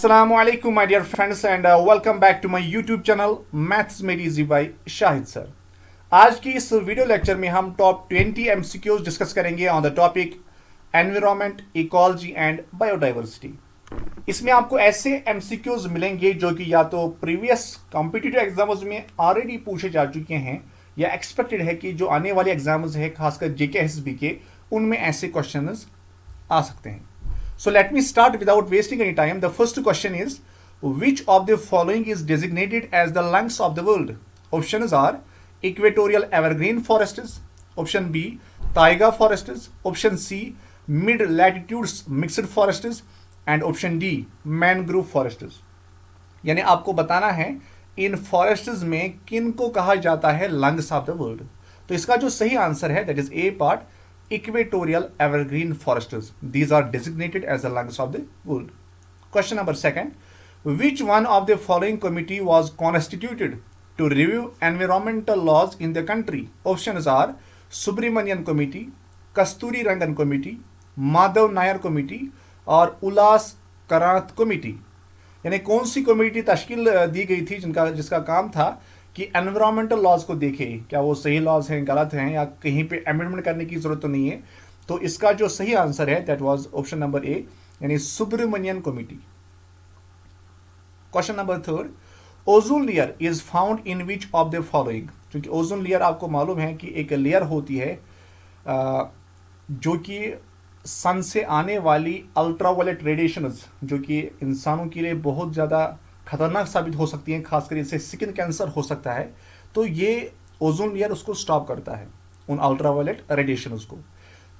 Assalamu alaikum my dear friends and welcome back to my YouTube channel Maths Made Easy by Shahid sir. आज की इस video lecture में हम top 20 MCQs discuss करेंगे on the topic environment, ecology and biodiversity. इसमें आपको ऐसे MCQs मिलेंगे जो कि या तो प्रीवियस कॉम्पिटिटिव एग्जाम्स में ऑलरेडी पूछे जा चुके हैं या एक्सपेक्टेड है कि जो आने वाले एग्जाम्स है खासकर JK SSB के उनमें ऐसे क्वेश्चंस आ सकते हैं। So let me start without wasting any time. The first question is, which of the following is designated as the lungs of the world? Options are equatorial evergreen forests, option B taiga forests, option C mid latitudes mixed forests and option D mangrove forests. यानी आपको बताना है इन forests में किन को कहा जाता है लंग्स ऑफ द वर्ल्ड। तो इसका जो सही आंसर है that is a part, equatorial evergreen forests. These are designated as the lungs of the world. Question number second. Which one of the following committee was constituted to review environmental laws in the country? Options are Subramanian Committee, Kasturi Rangan Committee, Madhav Nair Committee और उल्लास करांत committee. यानी कौन सी committee तश्कील दी गई थी जिसका काम था कि environmental laws को देखे, क्या वो सही लॉज हैं, गलत हैं या कहीं पे अमेंडमेंट करने की जरूरत तो नहीं है। तो इसका जो सही आंसर है that was option number A यानी Subramanian committee. Question number third, ozone layer is found in which of the following. क्योंकि ओजोन लेयर आपको मालूम है कि एक लेयर होती है जो कि सन से आने वाली अल्ट्रावायलेट रेडिएशंस जो कि इंसानों के लिए बहुत ज़्यादा खतरनाक साबित हो सकती हैं, खासकर इससे स्किन कैंसर हो सकता है। तो ये ओजोन लेयर उसको स्टॉप करता है, उन अल्ट्रावायलेट रेडिएशंस को।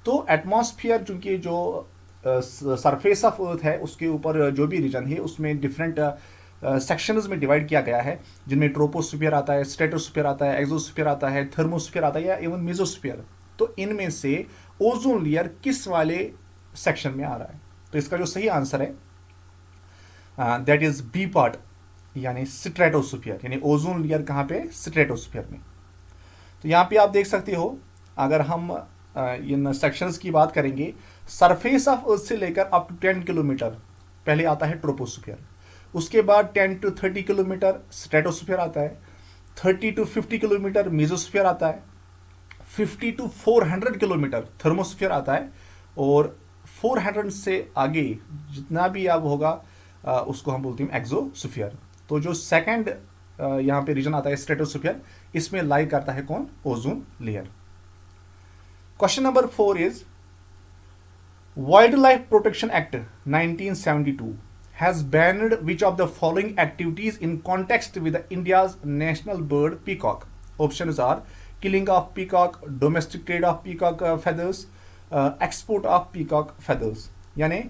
तो एटमॉस्फेयर चूंकि जो सरफेस ऑफ अर्थ है उसके ऊपर जो भी रीजन है उसमें डिफरेंट सेक्शंस में डिवाइड किया गया है, जिनमें ट्रोपोस्फीयर आता है, स्ट्रेटोस्फीयर आता है, एक्सोस्फीयर आता है, थर्मोस्फीयर आता है या इवन मेसोस्फीयर। तो इनमें से ओजोन लेयर किस वाले सेक्शन में आ रहा है? तो इसका जो सही आंसर है दैट इज बी पार्ट यानी स्ट्रेटोस्फीयर। यानी ओजोन लेयर कहाँ पे? स्ट्रेटोस्फीयर में। तो यहाँ पे आप देख सकते हो, अगर हम इन सेक्शंस की बात करेंगे, सरफेस ऑफ अर्थ से लेकर अप टू 10 किलोमीटर पहले आता है ट्रोपोस्फीयर, उसके बाद 10 to 30 किलोमीटर स्ट्रेटोस्फीयर आता है, 30 to 50 किलोमीटर मेसोस्फीयर आता है, 50 to 400 किलोमीटर थर्मोस्फीयर आता है और 400 से आगे जितना भी अब होगा उसको हम बोलते हैं एक्सोस्फीयर। तो जो सेकंड यहाँ पे रीजन आता है स्ट्रेटोस्फीयर, इसमें लाई करता है कौन? Ozone layer. Question number 4 is, wild life protection act 1972 has banned which of the following activities in context with India's national bird peacock. Options are killing of peacock, domestic trade of peacock feathers, export of peacock feathers. यानी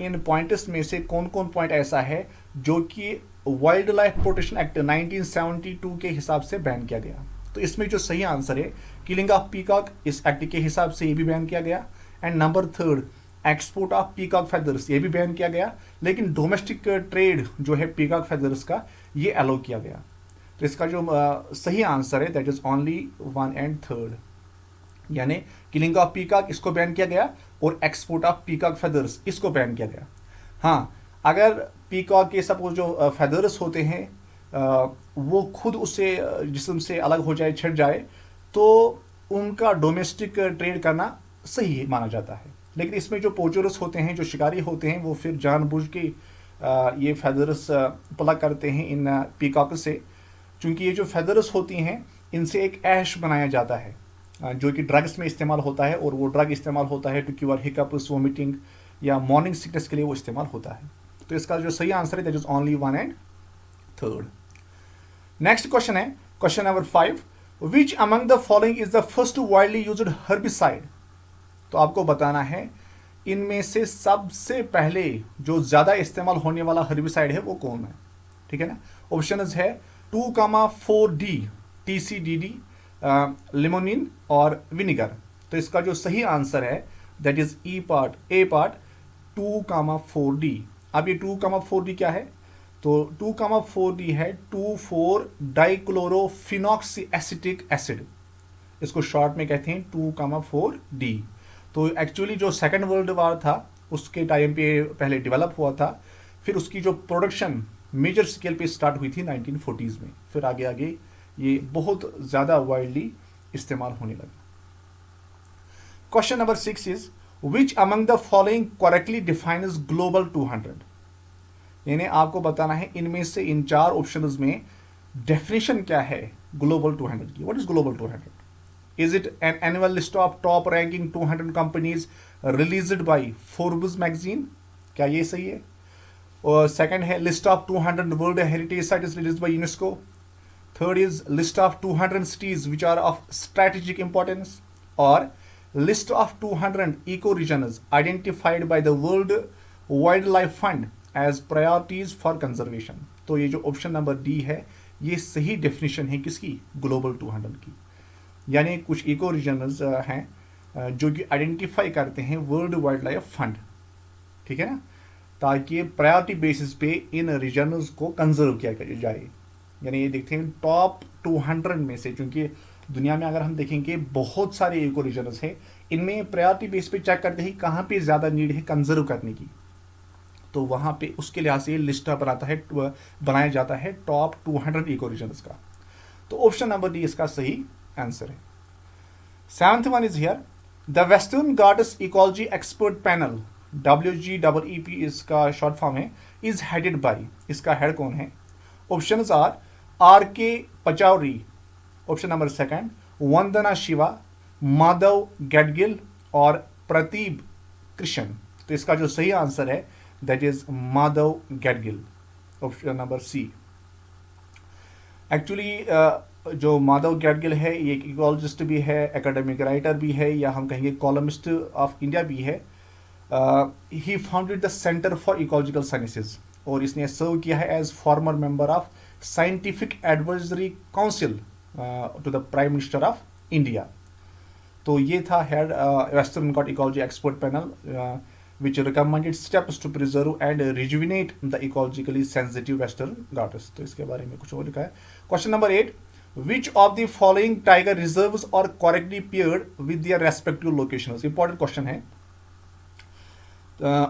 in points में से कौन कौन point ऐसा है जो कि wild life protection act 1972 के हिसाब से बैन किया गया? तो इसमें जो सही आंसर है किलिंग ऑफ पीकॉक, इस एक्ट के हिसाब से ये भी बैन किया गया। And number third, export of peacock feathers, ये भी बैन किया गया। लेकिन डोमेस्टिक ट्रेड जो है पीकॉक फेदर्स का, ये अलाउ किया गया। तो इसका जो सही आंसर है दैट इज ओनली 1 and 3, यानी किलिंग ऑफ पीकॉक इसको बैन किया गया और एक्सपोर्ट ऑफ पीकॉक फेदर्स इसको बैन किया गया। हाँ, अगर पीकॉक के सपोज जो फेदर्स होते हैं वो खुद उससे जिस्म से अलग हो जाए, छिड़ जाए, तो उनका डोमेस्टिक ट्रेड करना सही माना जाता है। लेकिन इसमें जो पोचरस होते हैं, जो शिकारी होते हैं, वो फिर जानबूझ के ये फेदर्स प्लग करते हैं इन पीकॉक से, चूँकि ये जो फेदर्स होती हैं इनसे एक ऐश बनाया जाता है जो कि ड्रग्स में इस्तेमाल होता है, और वो ड्रग इस्तेमाल होता है टू क्योर हिकअप्स, वोमिटिंग या मॉर्निंग सिकनेस के लिए वो इस्तेमाल होता है। तो इसका जो सही आंसर है that is only 1 and 3। Next question है question number 5, which among the following is the first widely used herbicide. तो आपको बताना है इनमें से सबसे पहले जो ज़्यादा इस्तेमाल होने वाला हर्बिसाइड है वो कौन है, ठीक है ना। ऑप्शन है 2,4-D TCDD, लिमोनिन और विनीगर। तो इसका जो सही आंसर है that is a part 2,4-D। अब ये 2,4-D क्या है? तो 2,4-D है 2,4-डाइक्लोरोफिनॉक्सी एसिटिक एसिड, इसको शॉर्ट में कहते हैं 2,4-D। तो एक्चुअली जो सेकेंड वर्ल्ड वार था उसके टाइम पे पहले डेवलप हुआ था, फिर उसकी जो प्रोडक्शन मेजर स्केल पे स्टार्ट हुई थी 1940s में, फिर आगे आगे ये बहुत ज़्यादा वाइडली इस्तेमाल होने लगा। Question number 6 is which among the following correctly defines global 200। यानी आपको बताना है इनमें से इन 4 ऑप्शंस में डेफिनेशन क्या है ग्लोबल 200 की। What is global 200? Is it an annual list of top ranking 200 companies released by Forbes magazine? क्या ये सही है? और सेकंड है list of 200 world heritage sites released by UNESCO. Third is list of 200 cities which are of strategic importance, or list of 200 ecoregions identified by the World Wildlife Fund as priorities for conservation। तो ये जो option number D है ये सही definition है किसकी? Global 200 की। यानी कुछ इको रीजन्स हैं जो कि आइडेंटिफाई करते हैं वर्ल्ड वाइल्ड लाइफ फंड, ठीक है ना, ताकि प्रायोरिटी बेसिस पे इन रीजन्स को कंजर्व किया जाए। यानी ये देखते हैं टॉप 200 में से, क्योंकि दुनिया में अगर हम देखेंगे बहुत सारे इको रीजन्स हैं, इनमें प्रायोरिटी बेस पे चेक करते हैं कहाँ पे ज़्यादा नीड है कंजर्व करने की, तो वहाँ पे उसके लिहाज से लिस्ट बनाया जाता है टॉप 200 इको रीजन्स का। तो ऑप्शन नंबर डी इसका सही आंसर है। 7th one is here the Western Ghats ecology expert panel, WGEEP इसका शॉर्ट फॉर्म है, इज हेडेड बाय, इसका हेड कौन है? Options are RK Pachauri, option number second Vandana Shiva, Madhav Gadgil और प्रतीब कृष्ण। तो इसका जो सही आंसर है that is Madhav Gadgil, option number C. Actually जो माधव गैडगिल है ये एक इकोलॉजिस्ट भी है, एकेडमिक राइटर भी है, या हम कहेंगे कॉलमिस्ट ऑफ इंडिया भी है। He founded the centre for ecological sciences और इसने सर्व किया है as former member of scientific advisory council to the prime minister of India. तो ये था हेड वेस्टर्न घाट ecology expert panel which recommended steps to preserve and rejuvenate the ecologically sensitive western ghats। तो इसके बारे में कुछ और लिखा है। Question number 8 which of the following tiger reserves are correctly paired with their respective locations? Important question है।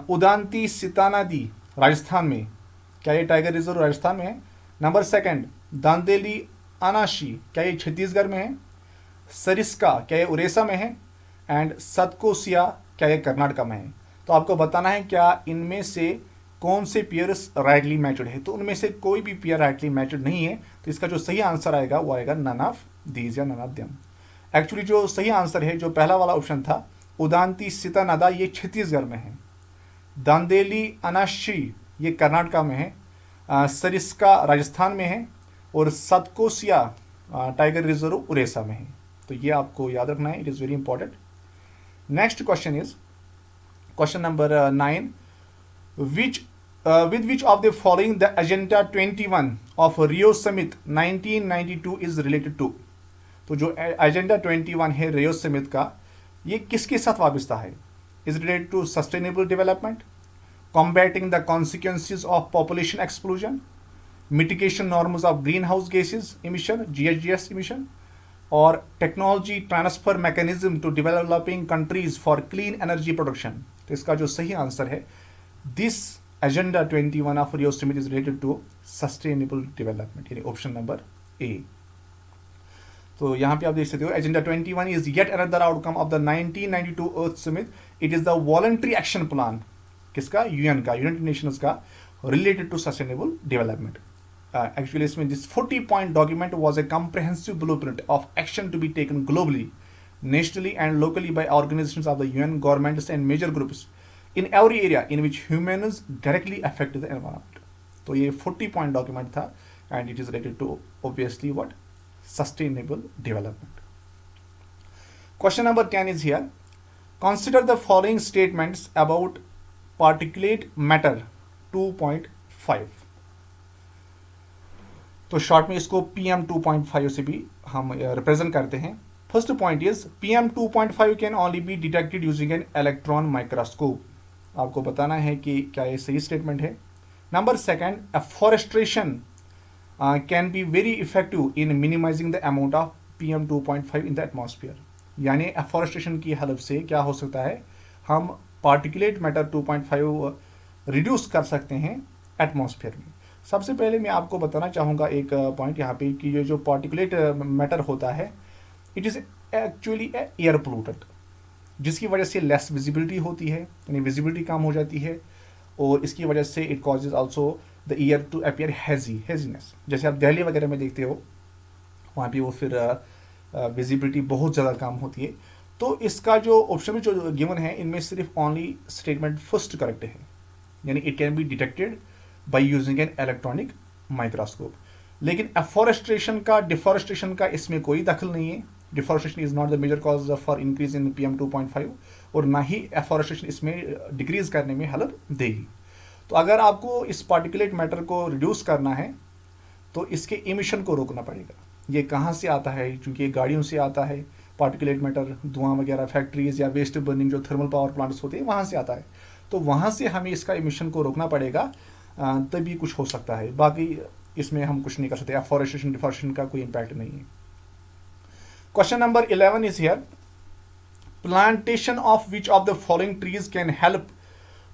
उदांती सितानादी राजस्थान में, क्या ये टाइगर रिजर्व राजस्थान में है? नंबर सेकंड दांदेली अनाशी, क्या ये छत्तीसगढ़ में है? सरिस्का, क्या ये उड़ीसा में है? एंड सतकोसिया, क्या ये कर्नाटक में है? तो आपको बताना है क्या इनमें से कौन से पेयर्स राइटली मैचड है। तो उनमें से कोई भी पेयर राइटली मैचड नहीं है, तो इसका जो सही आंसर आएगा वो आएगा नन ऑफ दीज या नन ऑफ देम। एक्चुअली जो सही आंसर है जो पहला वाला ऑप्शन था उदांती सितानादा, ये छत्तीसगढ़ में है। दांदेली अनाशी ये कर्नाटक में है, सरिस्का राजस्थान में है, और सतकोसिया टाइगर रिजर्व उड़ीसा में है। तो ये आपको याद रखना है, it is very important. Next question is question number 9 with which of the following the agenda 21 of Rio Summit 1992 is related to। तो जो एजेंडा 21 है रियो समिट का, ये किसके साथ वाबस्ता है? Is related to sustainable development, combating the consequences of population explosion, mitigation norms of greenhouse gases emission GHGs emission, और technology transfer mechanism to developing countries for clean energy production। तो इसका जो सही आंसर है this agenda 21 of Rio summit is related to sustainable development, यानी option number A. तो यहाँ पे आप देख सकते हो agenda 21 is yet another outcome of the 1992 earth summit. It is the voluntary action plan, किसका? यूएन का, यूनाइटेड नेशंस का, related to sustainable development. Actually इसमें this 40-point document was a comprehensive blueprint of action to be taken globally, nationally and locally by organizations of the UN, governments and major groups in every area in which humans directly affect the environment। तो ये 40-point document था and it is related to obviously what? Sustainable development। Question number 10 is here. Consider the following statements about particulate matter 2.5। तो short में इसको PM 2.5 से भी हम represent करते हैं। First point is PM 2.5 can only be detected using an electron microscope। आपको बताना है कि क्या ये सही स्टेटमेंट है। Number second afforestation can be very effective in minimizing the amount of PM 2.5 in the atmosphere। यानी afforestation की हेल्प से क्या हो सकता है, हम पार्टिकुलेट मैटर 2.5 रिड्यूस कर सकते हैं एटमॉस्फेयर में। सबसे पहले मैं आपको बताना चाहूँगा एक पॉइंट यहाँ पे कि ये जो पार्टिकुलेट मैटर होता है, it is actually air pollutant, जिसकी वजह से लेस विजिबिलिटी होती है, यानी विजिबिलिटी कम हो जाती है, और इसकी वजह से it causes also the air to appear haziness. जैसे आप दिल्ली वगैरह में देखते हो, वहाँ पे वो फिर विजिबिलिटी बहुत ज़्यादा कम होती है। तो इसका जो ऑप्शन जो गिवन है, इनमें सिर्फ ओनली स्टेटमेंट फर्स्ट करेक्ट है, यानी it can be detected by using an electronic microscope. लेकिन डिफॉरेस्टेशन का इसमें कोई दखल नहीं है। Deforestation is not the major cause for increase in PM 2.5, और ना ही एफॉरेस्टेशन इसमें डिक्रीज करने में हेल्प देगी। तो अगर आपको इस पार्टिकुलेट मैटर को रिड्यूस करना है तो इसके इमिशन को रोकना पड़ेगा। ये कहाँ से आता है? क्योंकि ये गाड़ियों से आता है, पार्टिकुलेट मैटर, धुआं वगैरह, फैक्ट्रीज या वेस्ट बर्निंग जो थर्मल पावर प्लांट्स होते हैं वहाँ से आता है। तो वहाँ से हमें इसका इमिशन को रोकना पड़ेगा, तभी कुछ हो सकता है। बाकी इसमें हम कुछ नहीं कर सकते। एफॉरेस्टेशन डिफॉरेस्टेशन का कोई इम्पैक्ट नहीं है। Question number 11 is here, plantation of which of the following trees can help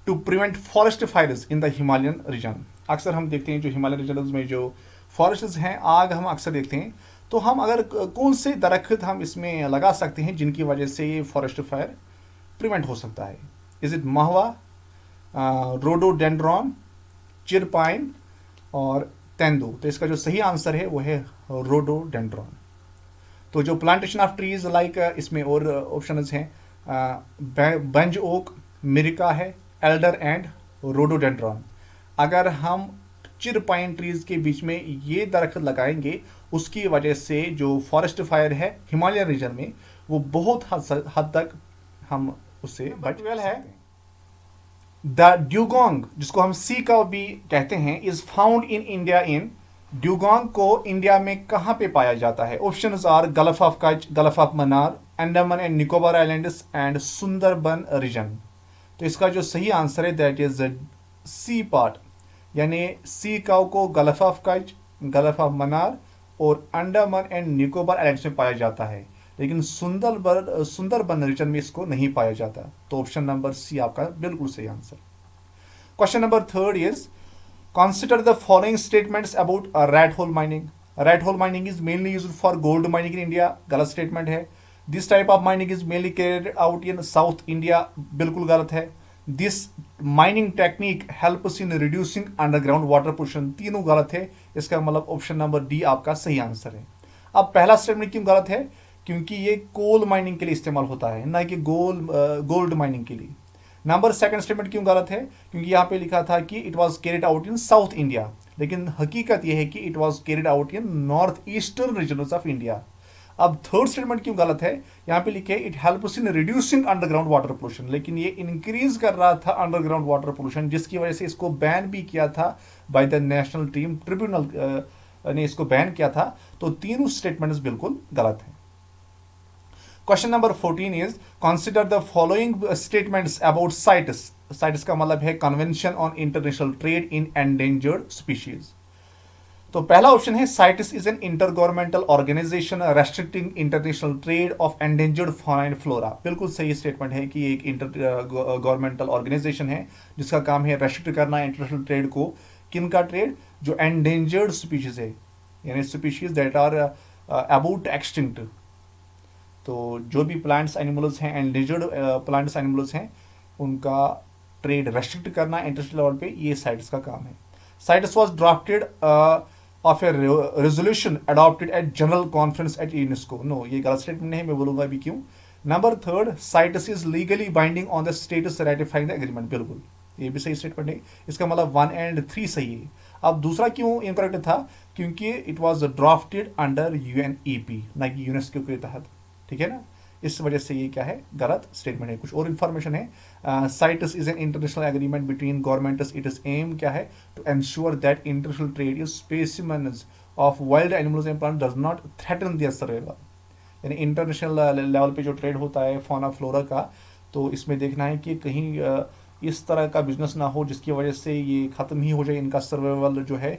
to prevent forest fires in the Himalayan region. अक्सर हम देखते हैं जो हिमालयन रीजन में जो फॉरेस्ट्स हैं, आग हम अक्सर देखते हैं। तो हम अगर कौन से दरख्त हम इसमें लगा सकते हैं जिनकी वजह से ये फॉरेस्ट फायर प्रिवेंट हो सकता है? इज इट महुआ, रोडोडेंड्रॉन, चिरपाइन और तेंदू? तो इसका जो सही आंसर है वो है रोडोडेंड्रॉन। तो जो प्लांटेशन ऑफ ट्रीज लाइक, इसमें और ऑप्शंस हैं, बेंज ओक, मिरिका है, एल्डर एंड रोडोडेंड्रॉन। अगर हम चिरपाइन ट्रीज के बीच में ये दरख्त लगाएंगे, उसकी वजह से जो फॉरेस्ट फायर है हिमालयन रीजन में, वो बहुत हद तक हम उससे बच है। द ड्यूगोंग, जिसको हम सी का भी कहते हैं, is found in India in. Dugong को इंडिया में कहाँ पे पाया जाता है? Options are Gulf of Kutch, Gulf of Mannar, Andaman and Nicobar Islands and Sundarban region. तो इसका जो सही आंसर है दैट इज सी पार्ट, यानी सी काउ को gulf of Kutch, Gulf of Mannar और अंडमान एंड निकोबार आइलैंड्स में पाया जाता है, लेकिन सुंदरबन रीजन में इसको नहीं पाया जाता। तो ऑप्शन नंबर सी आपका बिल्कुल सही answer. Question number 3 is, consider the following statements about rat hole mining. Rat hole mining is mainly used for gold mining in India. गलत स्टेटमेंट है। This type of mining is mainly carried out in South India. बिल्कुल गलत है। This mining technique helps in reducing underground water pollution. तीनों गलत है। इसका मतलब ऑप्शन नंबर डी आपका सही आंसर है। अब पहला स्टेटमेंट क्यों गलत है? क्योंकि ये कोल माइनिंग के लिए इस्तेमाल होता है, ना कि गोल्ड माइनिंग के लिए। नंबर सेकंड स्टेटमेंट क्यों गलत है? क्योंकि यहाँ पे लिखा था कि it was carried out in South India, लेकिन हकीकत यह है कि it was carried out in north eastern regions of India. अब थर्ड स्टेटमेंट क्यों गलत है? यहाँ पे लिखे it helps in reducing underground water pollution, लेकिन ये इंक्रीज कर रहा था अंडरग्राउंड वाटर पोल्यूशन, जिसकी वजह से इसको बैन भी किया था बाय द नेशनल ट्रिब्यूनल ने इसको बैन किया था। तो तीनों स्टेटमेंट्स बिल्कुल गलत हैं। Question number 14 is, consider the following statements about CITES. CITES का मतलब है convention on international trade in endangered species. तो पहला ऑप्शन है CITES is an intergovernmental organisation restricting international trade of endangered fauna and flora. बिल्कुल सही statement है कि एक इंटर गवर्नमेंटल ऑर्गेनाइजेशन है जिसका काम है रेस्ट्रिक्ट करना इंटरनेशनल ट्रेड को। किन का ट्रेड? जो एंडेंजर्ड स्पीशीज है, यानी species that are about extinct. तो जो भी प्लांट्स एनिमल्स हैं, एंडेंजर्ड प्लांट्स एनिमल्स हैं, उनका ट्रेड रेस्ट्रिक्ट करना इंटरनेशनल लेवल पे, ये साइट्स का काम है। CITES was drafted of a resolution adopted at general conference at UNESCO. No, ये गलत स्टेटमेंट है, मैं बोलूंगा अभी क्यों। Number third, CITES is legally binding on the states ratifying the agreement. बिल्कुल ये भी सही स्टेटमेंट है, इसका मतलब 1 और 3 सही है। अब दूसरा क्यों इनकरेक्ट था? क्योंकि it was drafted under UNEP, ना कि यूनेस्को के तहत, ठीक है ना, इस वजह से ये क्या है, गलत स्टेटमेंट है। कुछ और इन्फॉर्मेशन है, CITES is an international agreement between governments, it is um क्या है, to ensure that international trade in specimens of wild animals and plant does not threaten their survival. यानी इंटरनेशनल लेवल पे जो trade होता है fauna flora का, तो इसमें देखना है कि कहीं इस तरह का बिजनेस ना हो जिसकी वजह से ये ख़त्म ही हो जाए, इनका सर्वाइवल जो है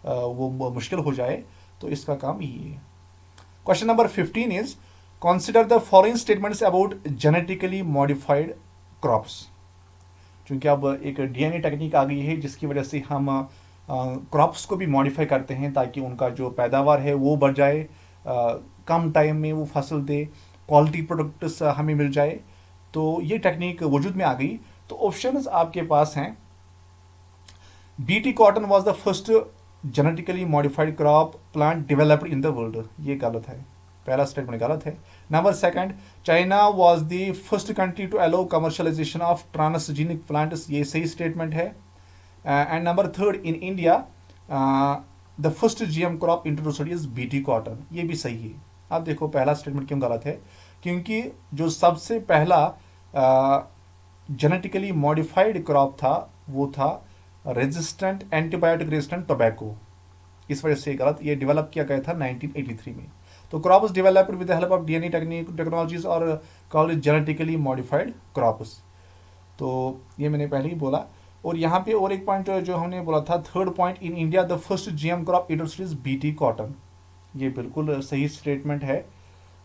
वो मुश्किल हो जाए। तो इसका काम यही है। Question number 15 is, consider the following statements about genetically modified crops. क्योंकि अब एक डीएनए टेक्निक आ गई है जिसकी वजह से हम क्रॉप्स को भी मॉडिफाई करते हैं ताकि उनका जो पैदावार है वो बढ़ जाए, कम टाइम में वो फसल दे, क्वालिटी प्रोडक्ट्स हमें मिल जाए। तो ये टेक्निक वजूद में आ गई। तो ऑप्शंस आपके पास हैं। BT cotton was the first genetically modified crop plant developed in the world, ये गलत है, पहला स्टेटमेंट गलत है। Number second, China was the first country to allow commercialisation of transgenic plants, ये सही स्टेटमेंट है। And number third, in India the first GM crop introduced is BT cotton, ये भी सही है। अब देखो पहला स्टेटमेंट क्यों गलत है, क्योंकि जो सबसे पहला जेनेटिकली मॉडिफाइड क्रॉप था वो था रेजिस्टेंट एंटीबायोटिक रेजिस्टेंट टोबैको, इस वजह से गलत। ये डेवलप किया गया था 1983 में। तो crop is developed with the help of DNA technologies और कॉल्ड जेनेटिकली मॉडिफाइड क्रॉप्स। तो ये मैंने पहले ही बोला। और यहाँ पे और एक पॉइंट जो हमने बोला था, third point, in India the first GM crop introduced is BT cotton, ये बिल्कुल सही स्टेटमेंट है।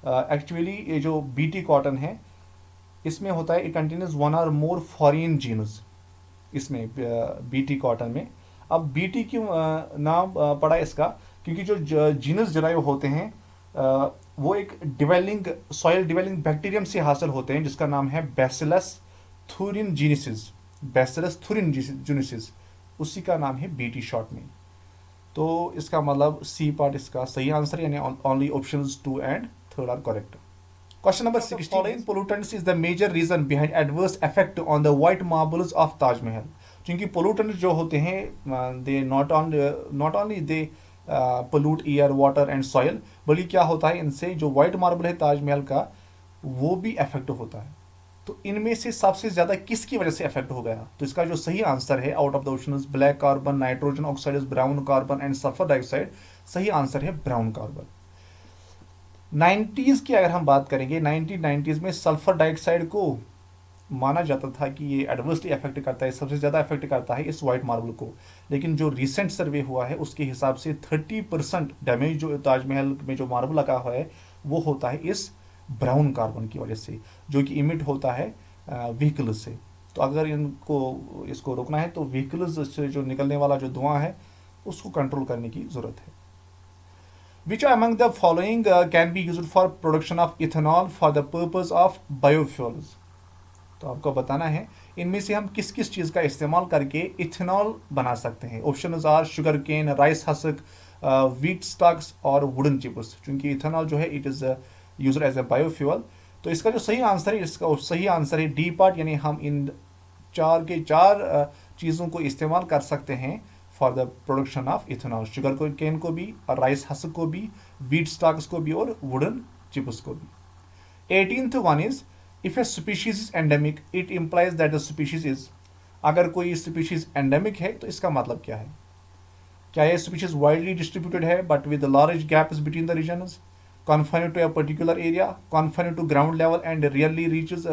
एक्चुअली ये जो बीटी कॉटन है इसमें होता है, इट कंटेन्स वन और मोर फॉरेन जीन्स, इसमें बीटी कॉटन में। अब बीटी क्यों नाम पड़ा इसका, क्योंकि जो जीनस जरायु होते हैं वो एक डिवेलिंग सॉइल डिवेलिंग बैक्टीरियम से हासिल होते हैं जिसका नाम है बैसिलस थुरिनजीनेसिस, बैसिलस थुरिनजीनेसिस, उसी का नाम है बीटी शॉर्ट में। तो इसका मतलब सी पार्ट इसका सही आंसर, यानी only options 2 and 3 are correct. Question number 16. Following pollutants is the major reason behind adverse effect on the white marbles of Taj Mahal. क्योंकि pollutants जो होते हैं they not only they pollute air, water and soil, बल्कि क्या होता है इनसे जो white marble है ताजमहल का वो भी अफेक्ट होता है। तो इनमें से सबसे ज्यादा किसकी वजह से अफेक्ट हो गया, तो इसका जो सही आंसर है out of the options black carbon, nitrogen oxide, brown carbon and sulphur dioxide, सही आंसर है ब्राउन कार्बन। 90s की अगर हम बात करेंगे, 1990s में सल्फर डाइऑक्साइड को माना जाता था कि ये एडवर्सली अफेक्ट करता है, सबसे ज़्यादा अफेक्ट करता है इस वाइट मार्बल को। लेकिन जो रिसेंट सर्वे हुआ है उसके हिसाब से 30% डैमेज जो ताजमहल में जो मार्बल लगा हुआ है वो होता है इस ब्राउन कार्बन की वजह से, जो कि इमिट होता है व्हीकल से। तो अगर इसको रोकना है तो व्हीकल्स से जो निकलने वाला जो धुआं है उसको कंट्रोल करने की ज़रूरत है। Which among the following can be used for production of ethanol for the purpose of biofuels? तो आपको बताना है इनमें से हम किस किस चीज़ का इस्तेमाल करके इथेनॉल बना सकते हैं। Options are sugar cane, rice husk, wheat stalks और वुडन चिप्स। चूंकि इथेनॉल जो है it is used as a biofuel, तो इसका जो सही आंसर है, इसका सही आंसर है डी पार्ट, यानी हम इन चार चीज़ों को इस्तेमाल कर सकते हैं for the production of ethanol, sugar को केन को भी और राइस हस्क को भी, व्हीट स्टॉक्स को भी और वुडन चिप्स को भी। 18th one is if A species is endemic it implies that the species is, अगर कोई स्पीशीज एंडेमिक है तो इसका मतलब क्या है, क्या ये स्पीशीज वाइडली डिस्ट्रीब्यूटेड है but with large gaps between the regions, confined to a particular area, confined to ground level and rarely reaches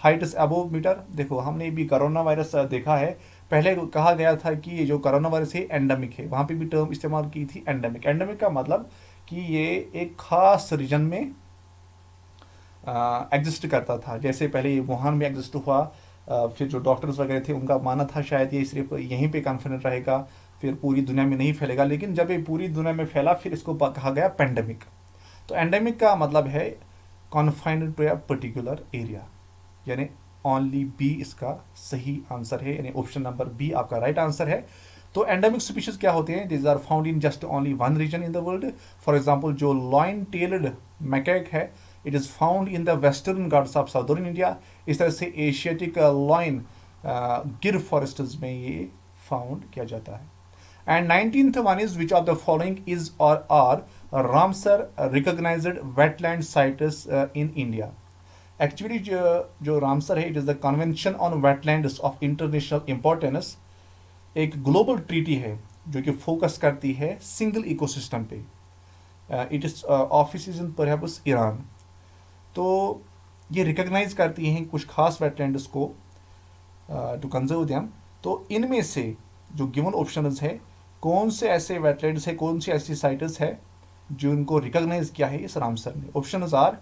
heights above metre. देखो हमने भी कोरोना वायरस देखा है, पहले कहा गया था कि ये जो कोरोना वायरस है एंडेमिक है, वहाँ पे भी टर्म इस्तेमाल की थी एंडेमिक। एंडेमिक का मतलब कि ये एक खास रीजन में एग्जिस्ट करता था, जैसे पहले वुहान में एग्जिस्ट हुआ, फिर जो डॉक्टर्स वगैरह थे उनका मानना था शायद ये सिर्फ यहीं पे कॉन्फिडेंट रहेगा, फिर पूरी दुनिया में नहीं फैलेगा, लेकिन जब ये पूरी दुनिया में फैला फिर इसको कहा गया पेंडेमिक। तो एंडेमिक का मतलब है confined to a particular area, यानी ओनली बी इसका सही आंसर है, यानी ऑप्शन नंबर बी आपका राइट आंसर है। तो एंडेमिक स्पीशीज क्या होते हैं, this are found in just only one region in the world. For example जो लॉइन टेल्ड मैकेक है it is found in the Western Ghats of southern India. इस तरह से एशियाटिक लॉइन गिर फॉरेस्ट्स में ये फाउंड किया जाता है। And 19th one is which of the following is और are Ramsar recognised wetland sites in India. Actually जो रामसर है it is the convention on wetlands of international importance, एक ग्लोबल ट्रीटी है जो कि फोकस करती है सिंगल इकोसिस्टम पे। It is office in perhaps Iran. तो ये रिकॉग्नाइज करती हैं कुछ खास वेटलैंड्स को टू कंजर्व देम। तो इनमें से जो गिवन ऑप्शंस है कौन से ऐसे वेटलैंड्स है, कौन सी ऐसी साइट्स है जो इनको रिकॉग्नाइज किया है इस रामसर ने। Options are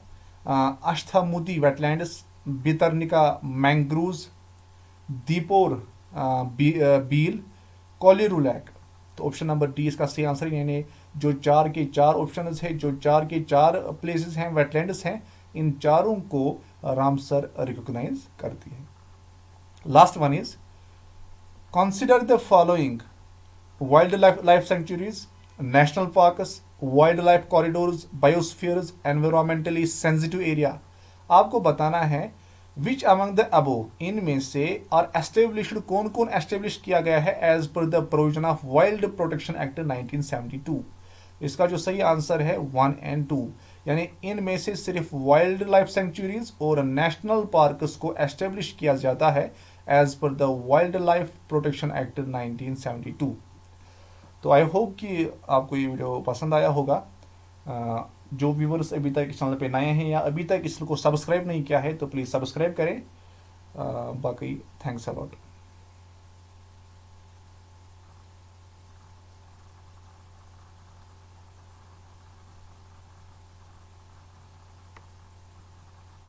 Ashtamudi wetlands, Bhitarkanika mangroves, Deepor Beel, Kolleru lake. तो ऑप्शन नंबर डी इसका सही आंसर, यानी जो 4 के 4 ऑप्शन है, जो 4 के 4 प्लेसेस हैं, वेटलैंड्स हैं, इन चारों को रामसर रिकॉग्नाइज करती है। Last one is consider the following wild life sanctuaries, national parks, wild life corridors, biospheres, environmentally sensitive area. आपको बताना है विच अमंग द अबो, इनमें से आर एस्टेब्लिश्ड, कौन कौन एस्टेब्लिश किया गया है as per the provision of wild protection act 1972। इसका जो सही आंसर है 1 एंड 2, यानी इनमें से सिर्फ वाइल्ड लाइफ सेंचुरीज और नेशनल पार्क्स को एस्टेब्लिश किया जाता है as per the wild life protection act 1972। तो आई होप कि आपको ये वीडियो पसंद आया होगा। जो व्यूवर्स अभी तक इस चैनल पे नए हैं या अभी तक इसको सब्सक्राइब नहीं किया है तो प्लीज़ सब्सक्राइब करें। बाकी थैंक्स अ लॉट।